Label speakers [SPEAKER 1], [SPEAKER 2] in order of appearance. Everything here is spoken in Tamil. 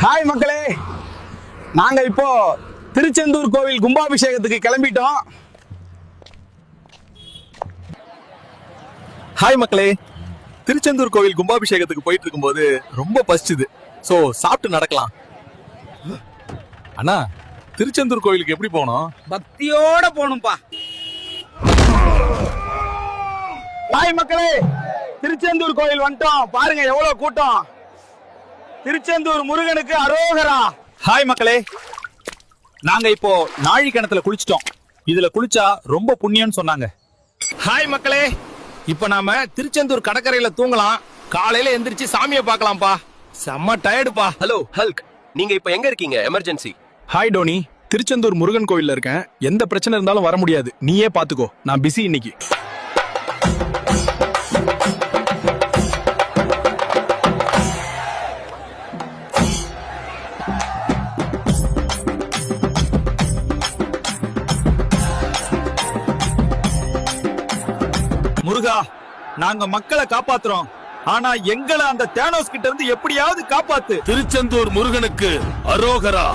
[SPEAKER 1] ஹாய் மக்களே, நாங்க இப்போ திருச்செந்தூர் கோவில் கும்பாபிஷேகத்துக்கு கிளம்பிட்டோம்.
[SPEAKER 2] ஹாய் மக்களே, திருச்செந்தூர் கோவில் கும்பாபிஷேகத்துக்கு போயிட்டு இருக்கும்போது ரொம்ப பசிச்சுது. சோ சாப்பிட்டு நடக்கலாம். அண்ணா, திருச்செந்தூர் கோவிலுக்கு எப்படி போகணும்?
[SPEAKER 3] பக்தியோட போகணும்பா.
[SPEAKER 1] ஹாய் மக்களே, திருச்செந்தூர் கோவில் வந்துட்டோம். பாருங்க எவ்வளவு கூட்டம். திருச்செந்தூர் முருகனுக்கு அரோகரா.
[SPEAKER 2] ஹாய் மக்களே, நாங்க இப்போ நாழி கிணத்துல குளிச்சிட்டோம். இதுல குளிச்சா ரொம்ப புண்ணியம்னு சொன்னாங்க.
[SPEAKER 4] ஹாய் மக்களே, இப்ப நாம திருச்செந்தூர் கடற்கரையில தூங்கலாம். காலையில எந்திரிச்சு சாமியை பார்க்கலாம்ப்பா. செம்ம டயர்டுப்பா.
[SPEAKER 5] ஹலோ ஹல்க், நீங்க இப்ப எங்க இருக்கீங்க? எமர்ஜென்சி.
[SPEAKER 2] ஹாய் டோனி, திருச்செந்தூர் முருகன் கோவில்ல இருக்கேன். எந்த பிரச்சனை இருந்தாலும் வர முடியாது. நீயே பாத்துக்கோ, நான் பிஸி இன்னைக்கு. முருகா, நாங்க மக்களை காப்பாத்துறோம். ஆனா எங்களை அந்த தேனோஸ் கிட்ட இருந்து எப்படியாவது காப்பாத்து.
[SPEAKER 4] திருச்செந்தூர் முருகனுக்கு அரோகரா.